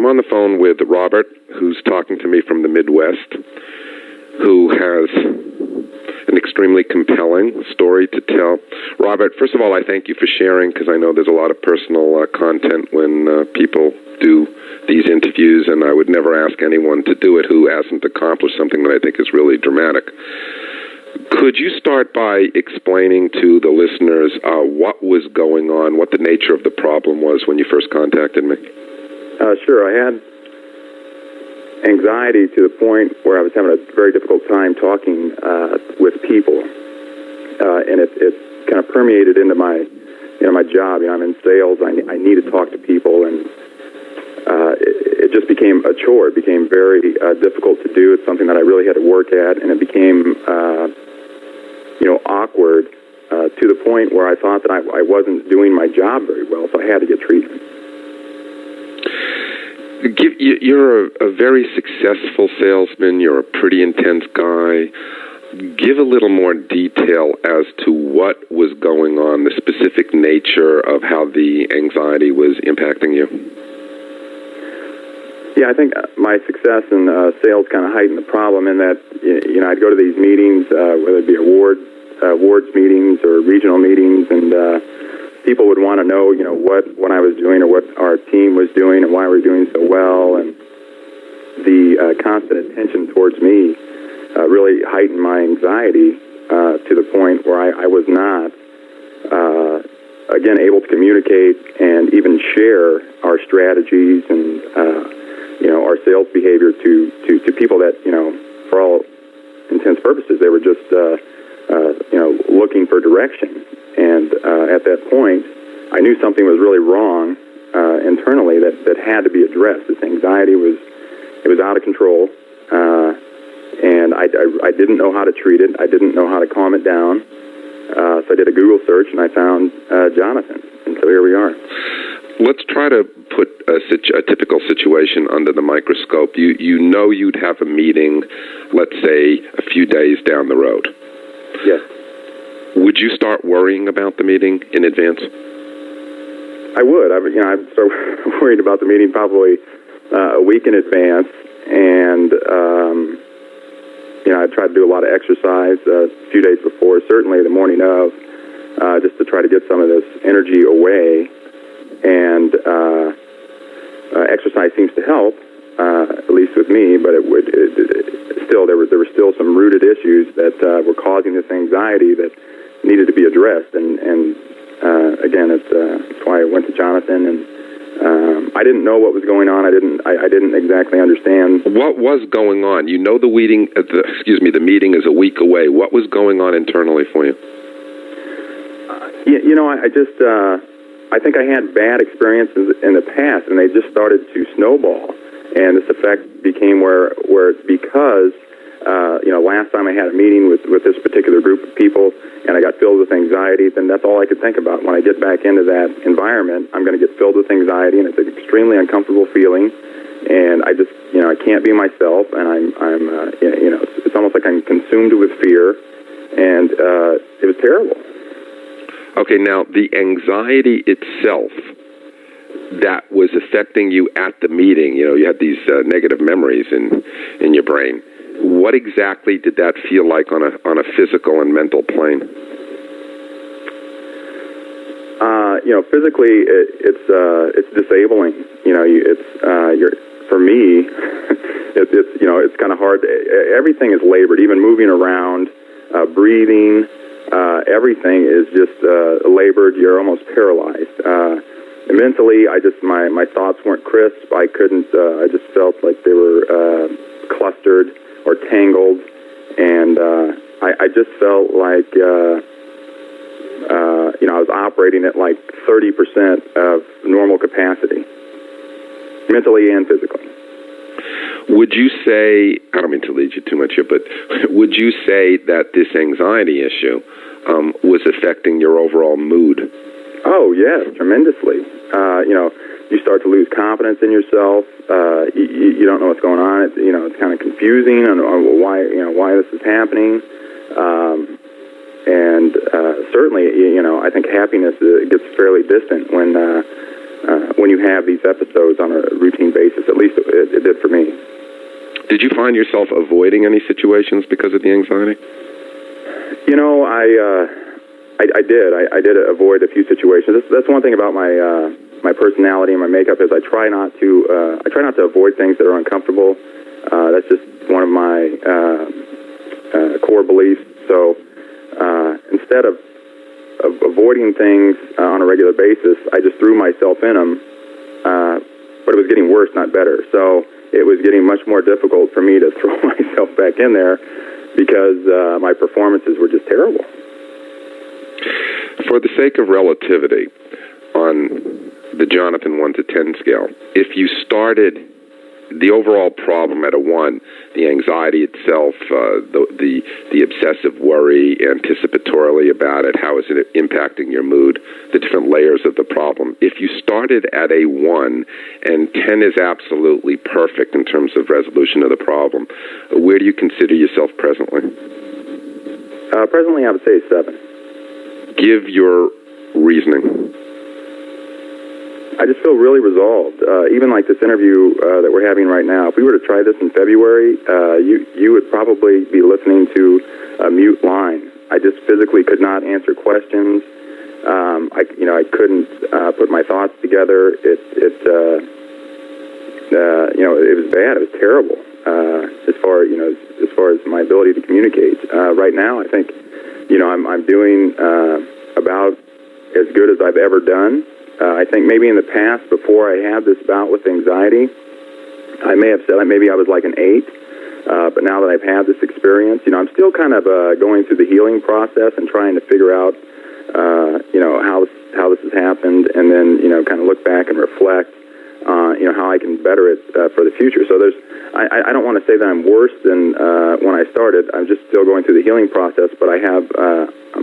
I'm on the phone with Robert, who's talking to me from the Midwest, who has an extremely compelling story to tell. Robert, first of all, I thank you for sharing, because I know there's a lot of personal content when people do these interviews, and I would never ask anyone to do it who hasn't accomplished something that I think is really dramatic. Could you start by explaining to the listeners what was going on, what the nature of the problem was when you first contacted me? Sure. I had anxiety to the point where I was having a very difficult time talking with people, and it kind of permeated into my job. I'm in sales. I need to talk to people, and it just became a chore. It became very difficult to do. It's something that I really had to work at, and it became awkward to the point where I thought that I wasn't doing my job very well, so I had to get treatment. You're a very successful salesman. You're a pretty intense guy. Give a little more detail as to what was going on, the specific nature of how the anxiety was impacting you. Yeah, I think my success in sales kind of heightened the problem in that, I'd go to these meetings, whether it be awards meetings or regional meetings, and people would want to know, what I was doing or what our team was doing and why we were doing so well, and the constant attention towards me really heightened my anxiety to the point where I was not, again, able to communicate and even share our strategies and our sales behavior to people that, for all intents and purposes, they were just, looking for direction. And at that point, I knew something was really wrong internally that had to be addressed. This anxiety was out of control, and I didn't know how to treat it. I didn't know how to calm it down. So I did a Google search, and I found Jonathan, and so here we are. Let's try to put a typical situation under the microscope. You'd have a meeting, let's say, a few days down the road. Yes. Would you start worrying about the meeting in advance? I would. I'd start worrying about the meeting probably a week in advance, and I'd try to do a lot of exercise a few days before, certainly the morning of, just to try to get some of this energy away. And exercise seems to help, at least with me, but there were still some rooted issues that were causing this anxiety that needed to be addressed. And again, that's why I went to Jonathan, and I didn't know what was going on. I didn't exactly understand what was going on. The meeting is a week away. What was going on internally for you? I think I had bad experiences in the past, and they just started to snowball. And this effect became where because last time I had a meeting with this particular group of people, and I got filled with anxiety, then that's all I could think about. When I get back into that environment, I'm going to get filled with anxiety, and it's an extremely uncomfortable feeling. And I just, I can't be myself, and it's almost like I'm consumed with fear, and it was terrible. Okay, now the anxiety itself that was affecting you at the meeting, you had these negative memories in your brain. What exactly did that feel like on a physical and mental plane? Physically, it's disabling. For me, it's kind of hard. Everything is labored, even moving around, breathing. Everything is just labored. You're almost paralyzed. Mentally, my thoughts weren't crisp. I couldn't. I just felt like they were clustered or tangled, and I just felt like I was operating at like 30% of normal capacity, mentally and physically. Would you say, I don't mean to lead you too much here, but would you say that this anxiety issue was affecting your overall mood? Oh, yes, tremendously. You start to lose confidence in yourself. You don't know what's going on. It's kind of confusing on why this is happening. And certainly, I think happiness gets fairly distant when you have these episodes on a routine basis, at Did you find yourself avoiding any situations because of the anxiety? You know, I did. I did avoid a few situations. That's one thing about my personality and my makeup is I try not to avoid things that are uncomfortable. That's just one of my core beliefs. So instead of avoiding things on a regular basis, I just threw myself in them. But it was getting worse, not better. So it was getting much more difficult for me to throw myself back in there because my performances were just terrible. For the sake of relativity, on the Jonathan 1 to 10 scale, if you started the overall problem at a 1, the anxiety itself, the obsessive worry anticipatorily about it, how is it impacting your mood, the different layers of the problem. If you started at a 1 and 10 is absolutely perfect in terms of resolution of the problem, where do you consider yourself presently? Presently, I would say 7. Give your reasoning. I just feel really resolved. Even like this interview that we're having right now, if we were to try this in February, you would probably be listening to a mute line. I just physically could not answer questions. I couldn't put my thoughts together. It was bad. It was terrible as far as my ability to communicate. Right now, I think I'm doing about as good as I've ever done. I think maybe in the past, before I had this bout with anxiety, I may have said maybe I was like an 8. But now that I've had this experience, I'm still kind of going through the healing process and trying to figure out, how this has happened, and then kind of look back and reflect, how I can better it for the future. So I don't want to say that I'm worse than when I started. I'm just still going through the healing process. But I'm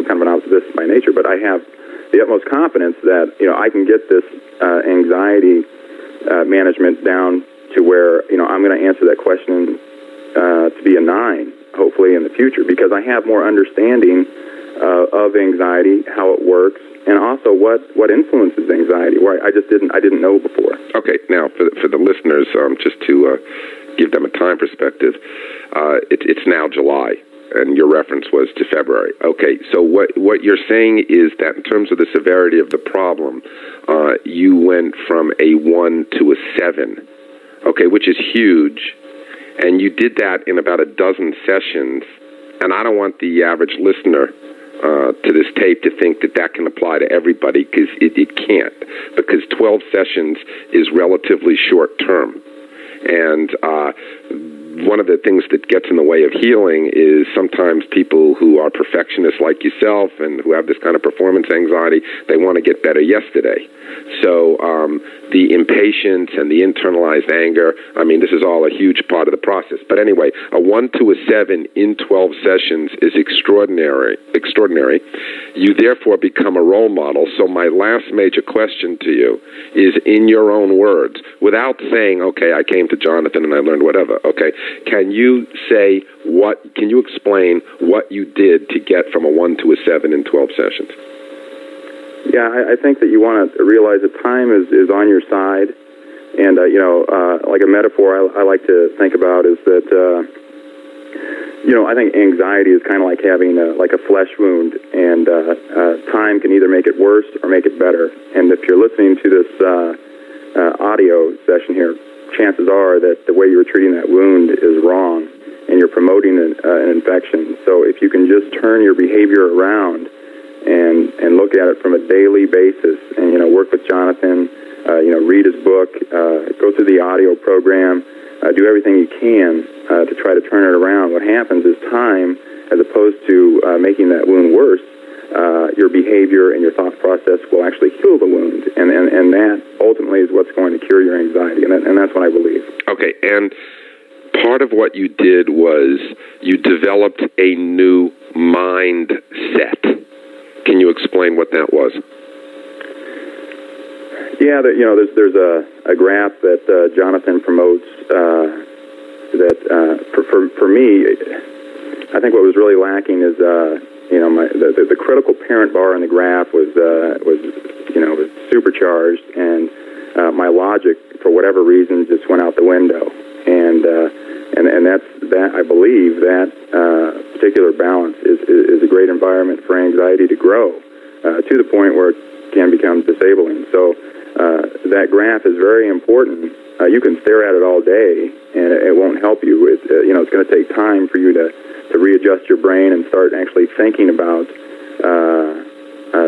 kind of an optimist by nature, but I have the utmost confidence that I can get this anxiety management down to where I'm going to answer that question to be a 9, hopefully in the future, because I have more understanding of anxiety, how it works, and also what influences anxiety, where I didn't know before. Okay, now for the listeners, just to give them a time perspective, it's now July. And your reference was to February. Okay, so what you're saying is that in terms of the severity of the problem, you went from a 1 to a 7, okay, which is huge, and you did that in about a dozen sessions, and I don't want the average listener to this tape to think that can apply to everybody, because it can't, because 12 sessions is relatively short term, and one of the things that gets in the way of healing is sometimes people who are perfectionists like yourself and who have this kind of performance anxiety, they want to get better yesterday. So the impatience and the internalized anger, this is all a huge part of the process. But anyway, a 1 to a 7 in 12 sessions is extraordinary. You therefore become a role model. So my last major question to you is, in your own words, without saying, okay, I came to Jonathan and I learned whatever, okay, can you explain what you did to get from a 1 to a 7 in 12 sessions? Yeah, I think that you want to realize that time is on your side, and like a metaphor I like to think about is that I think anxiety is kind of like having a flesh wound, and time can either make it worse or make it better. And if you're listening to this audio session here, chances are that the way you're treating that wound is wrong, and you're promoting an infection. So if you can just turn your behavior around and look at it from a daily basis, and work with Jonathan, read his book, go through the audio program, do everything you can to try to turn it around. What happens is time, as opposed to making that wound worse, your behavior and your thought process will actually heal the wound, and that ultimately is what's going to cure your anxiety, and that's what I believe. Okay, and part of what you did was you developed a new mindset. Can you explain what that was? Yeah, there's a graph that Jonathan promotes that for me, I think what was really lacking is the critical parent bar in the graph was supercharged, and my logic for whatever reason just went out the window, and and that I believe that particular balance is a great environment for anxiety to grow to the point where it can become disabling. So that graph is very important. You can stare at it all day, and it won't help you. It's going to take time for you to readjust your brain and start actually thinking about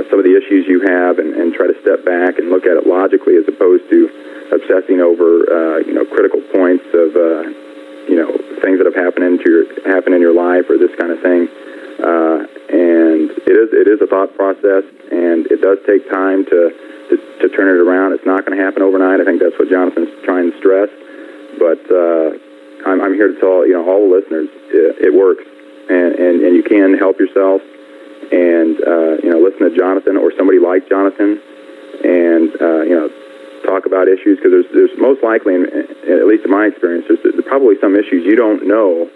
some of the issues you have, and try to step back and look at it logically, as opposed to obsessing over critical points of things that have happened in your life, or this kind of thing. And it is a thought process, and it does take time to turn it around. It's not going to happen overnight. I think that's what Jonathan's trying to stress. But I'm here to tell all the listeners it works, and you can help yourself, and listen to Jonathan or somebody like Jonathan, and talk about issues, because there's most likely, at least in my experience, there's probably some issues you don't know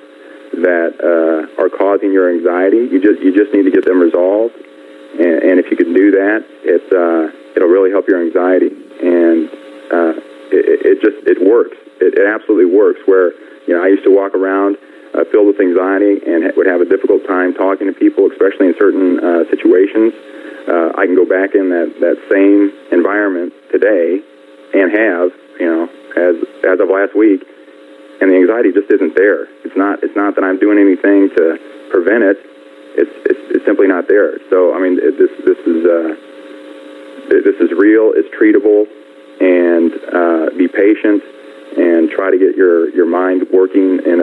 that are causing your anxiety. You just need to get them resolved, and if you can do that, it'll really help your anxiety, and it works. It absolutely works. Where I used to walk around filled with anxiety and would have a difficult time talking to people, especially in certain situations. I can go back in that same environment today and have, as of last week, and the anxiety just isn't there. It's not that I'm doing anything to prevent it. It's simply not there. So I mean, this is real. It's treatable, and be patient and try to get your mind working in